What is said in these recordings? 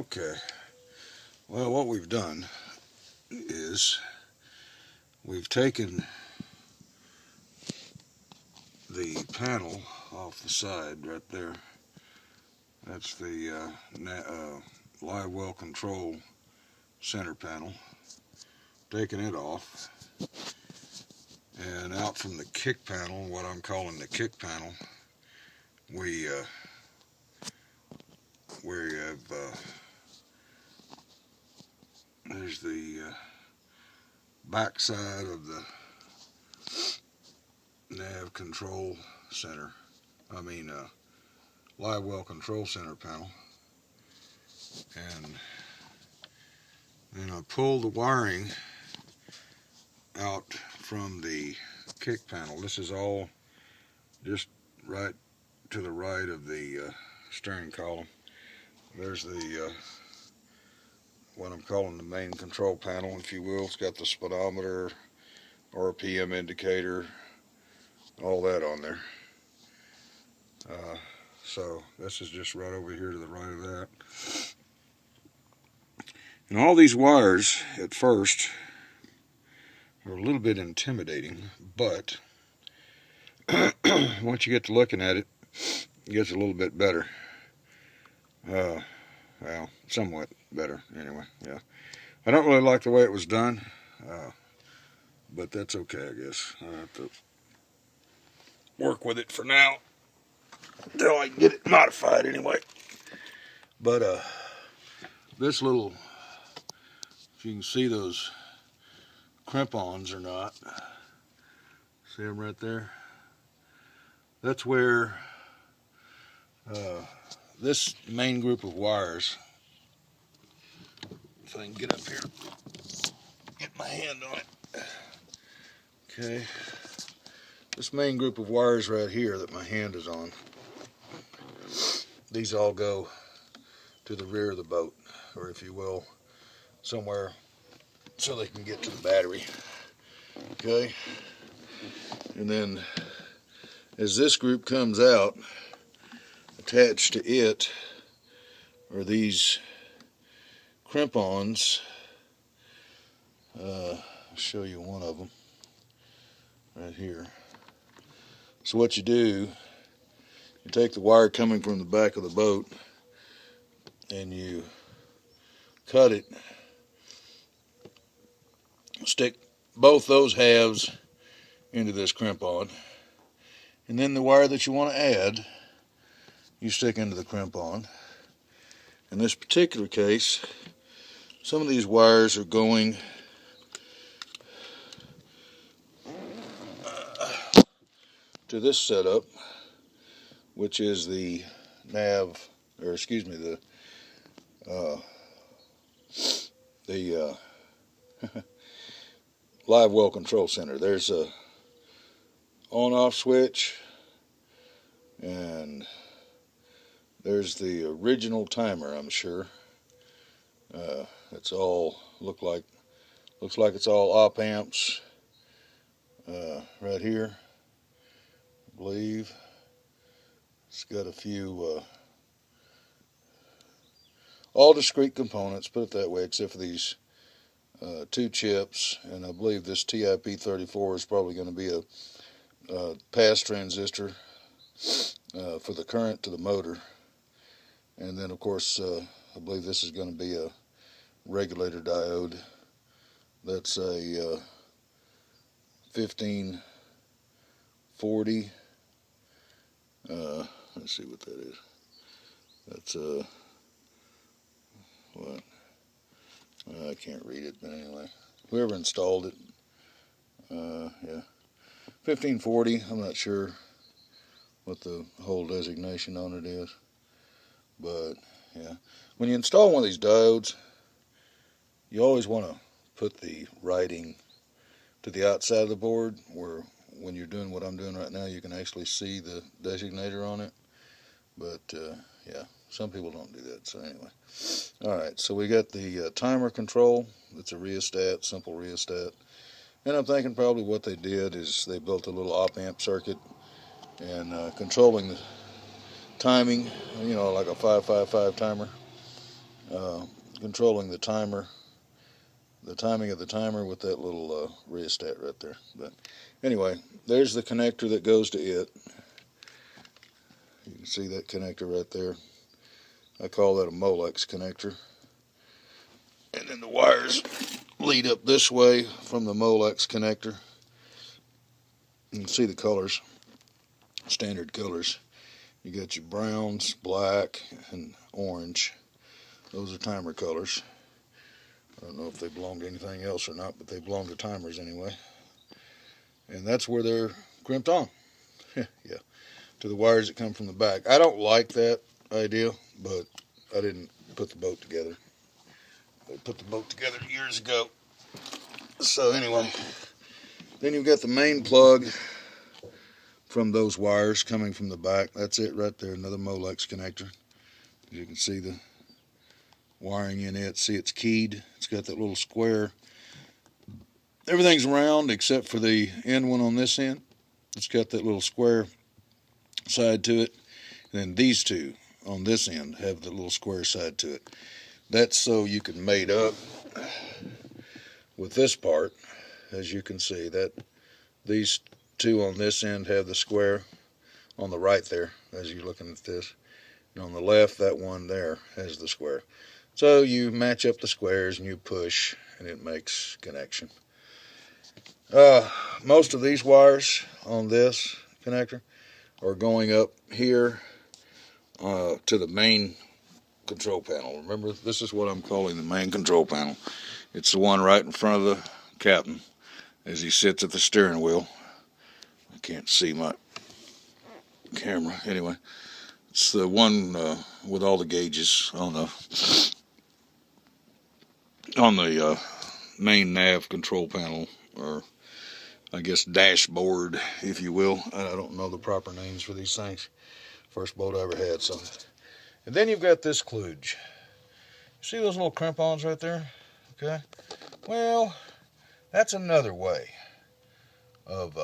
Okay, well, what we've done is we've taken the panel off the side right there. That's the live well control center panel. Taken it off, and out from the kick panel, what I'm calling the kick panel, we have there's the back side of the nav control center. Live well control center panel, and then I pull the wiring out from the kick panel. This is all just right to the right of the steering column. There's the what I'm calling the main control panel, if you will. It's got the speedometer, RPM indicator, all that on there. So this is just right over here to the right of that. And all these wires at first are a little bit intimidating, but once you get to looking at it, it gets a little bit better. Well, somewhat better anyway, yeah. I don't really like the way it was done, but that's okay, I guess. I have to work with it for now until I can get it modified anyway. But this little, if you can see those crimp-ons or not, see them right there? That's where this main group of wires, if I can get up here, get my hand on it. Okay, this main group of wires right here that my hand is on, these all go to the rear of the boat, or if you will, somewhere so they can get to the battery. Okay, and then as this group comes out, attached to it are these crimp-ons. I'll show you one of them right here. So what you do, you take the wire coming from the back of the boat and you cut it, stick both those halves into this crimp-on, and then the wire that you want to add you stick into the crimp-on. In this particular case, some of these wires are going to this setup, which is the live well control center. There's a on-off switch, and there's the original timer, I'm sure. It's all looks like it's all op amps right here, I believe. It's got a few all discrete components, put it that way, except for these two chips, and I believe this TIP34 is probably going to be a pass transistor for the current to the motor. And then, of course, I believe this is going to be a regulator diode. That's a 1540. Let's see what that is. That's what? I can't read it, but anyway, whoever installed it, yeah, 1540. I'm not sure what the whole designation on it is. But yeah, when you install one of these diodes, you always want to put the writing to the outside of the board, where when you're doing what I'm doing right now, you can actually see the designator on it. But yeah, some people don't do that. So anyway, all right. So we got the timer control. It's a rheostat, simple rheostat. And I'm thinking probably what they did is they built a little op amp circuit and controlling the timing, like a 555 timer. controlling the timer, the timing of the timer with that little rheostat right there. But anyway, there's the connector that goes to it. You can see that connector right there. I call that a Molex connector. And then the wires lead up this way from the Molex connector. You can see the colors, standard colors. You got your browns, black, and orange. Those are timer colors. I don't know if they belong to anything else or not, but they belong to timers anyway. And that's where they're crimped on. Yeah, to the wires that come from the back. I don't like that idea, but I didn't put the boat together. I put the boat together years ago. So anyway, then you've got the main plug from those wires coming from the back. That's it right there, another Molex connector. As you can see the wiring in it. See, it's keyed. It's got that little square. Everything's round except for the end one on this end. It's got that little square side to it. And then these two on this end have the little square side to it. That's so you can mate up with this part. As you can see, that these two on this end have the square on the right there, as you're looking at this. And on the left, that one there has the square. So you match up the squares and you push, and it makes connection. Most of these wires on this connector are going up here to the main control panel. Remember, this is what I'm calling the main control panel. It's the one right in front of the captain as he sits at the steering wheel. I can't see my camera. Anyway, it's the one with all the gauges on the main nav control panel, or I guess dashboard, if you will. I don't know the proper names for these things. First boat I ever had. So, and then you've got this kludge. See those little crimp-ons right there? Okay. Well, that's another way of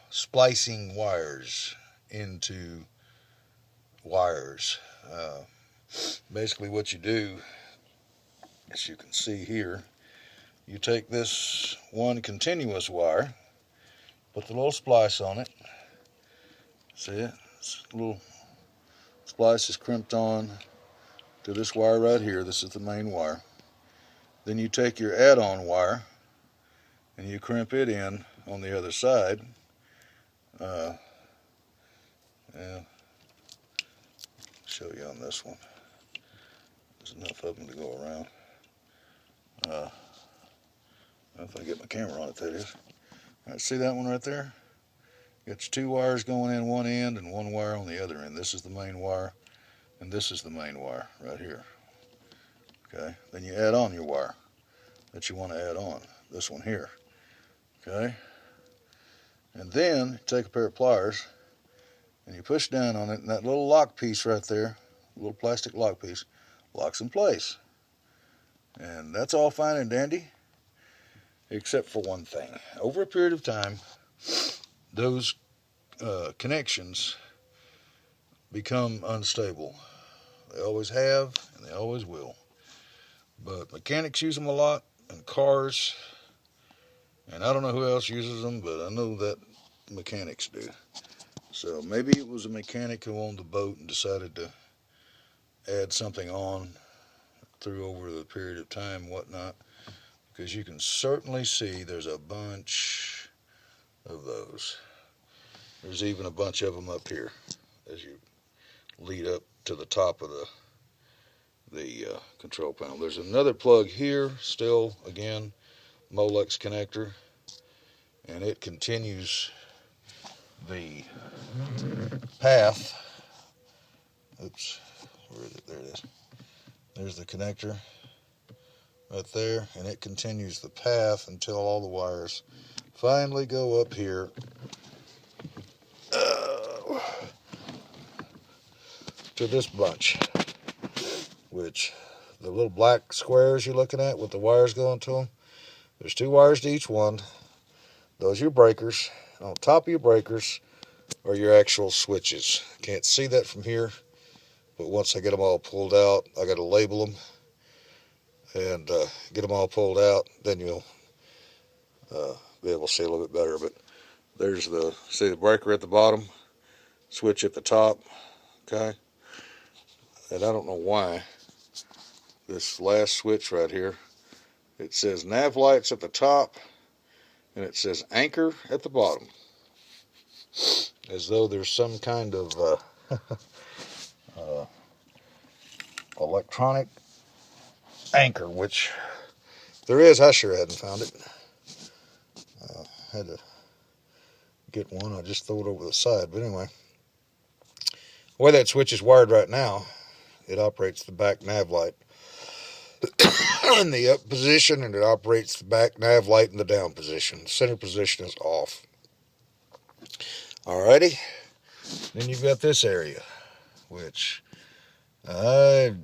splicing wires into wires. Basically what you do, as you can see here, you take this one continuous wire, put the little splice on it. See it? This little splice is crimped on to this wire right here. This is the main wire. Then you take your add-on wire and you crimp it in on the other side. Yeah, show you on this one. There's enough of them to go around. If I get my camera on it, that is. All right, see that one right there? Got your two wires going in one end and one wire on the other end. This is the main wire, and this is the main wire right here. Okay, then you add on your wire that you want to add on. This one here. Okay, and then take a pair of pliers and you push down on it, and that little lock piece right there, little plastic lock piece, locks in place. And that's all fine and dandy, except for one thing. Over a period of time, those connections become unstable. They always have, and they always will. But mechanics use them a lot, and cars, and I don't know who else uses them, but I know that mechanics do. So maybe it was a mechanic who owned the boat and decided to add something on through over the period of time and whatnot, because you can certainly see there's a bunch of those. There's even a bunch of them up here as you lead up to the top of the control panel. There's another plug here, still again Molex connector, and it continues the path. Oops, where is it? There it is. There's the connector right there, and it continues the path until all the wires finally go up here to this bunch, which the little black squares you're looking at with the wires going to them, there's two wires to each one. Those are your breakers. On top of your breakers are your actual switches. Can't see that from here, But once I get them all pulled out, I got to label them and get them all pulled out. Then you'll be able to see a little bit better. But there's see the breaker at the bottom, switch at the top, okay? And I don't know why this last switch right here, it says nav lights at the top and it says anchor at the bottom, as though there's some kind of electronic anchor, which there is. I sure hadn't found it. Had to get one. I just threw it over the side. But anyway, the way that switch is wired right now, it operates the back nav light in the up position, and it operates the back nav light in the down position. The center position is off. Alrighty. Then you've got this area, which I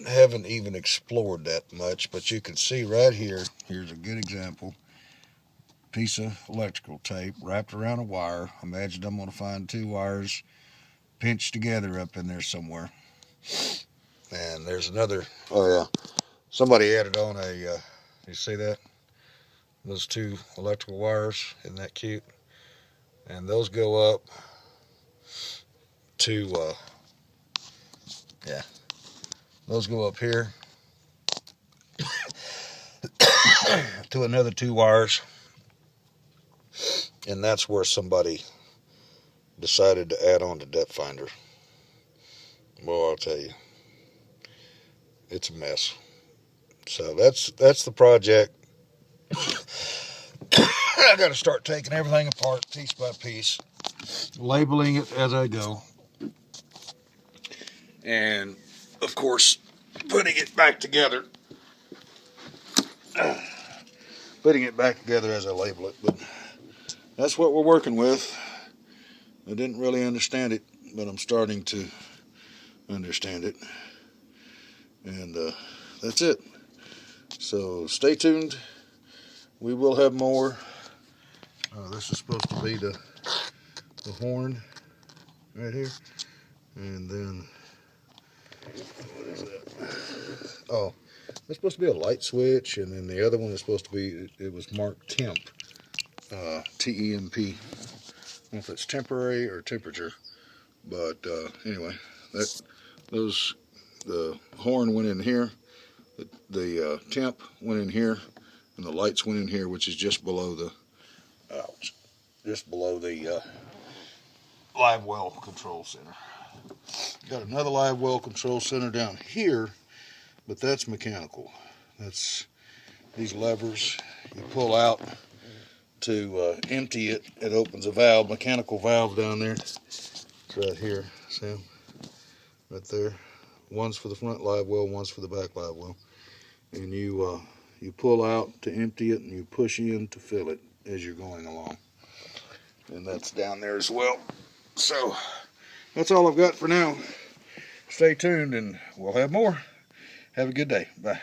haven't even explored that much, but you can see right here. Here's a good example. Piece of electrical tape wrapped around a wire. Imagine I'm going to find two wires pinched together up in there somewhere. And there's another. Oh yeah, somebody added on you see that? Those two electrical wires. Isn't that cute? And those go up to those go up here to another two wires. And that's where somebody decided to add on the depth finder. Well, I'll tell you, it's a mess. So that's the project. I got to start taking everything apart piece by piece, labeling it as I go, and of course putting it back together. Putting it back together as I label it. But that's what we're working with. I didn't really understand it, but I'm starting to understand it. And that's it. So stay tuned. We will have more. This is supposed to be the horn right here. And then, what is that? Oh, it's supposed to be a light switch. And then the other one is supposed to be, it was marked temp. T-E-M-P. I don't know if it's temporary or temperature. But anyway, the horn went in here. The temp went in here, and the lights went in here, which is just below the live well control center. Got another live well control center down here, but that's mechanical. That's these levers you pull out to empty it. It opens a valve, mechanical valve down there. It's right here, see them? Right there. One's for the front live well, one's for the back live well. And you pull out to empty it, and you push in to fill it as you're going along. And that's down there as well. So that's all I've got for now. Stay tuned, and we'll have more. Have a good day. Bye.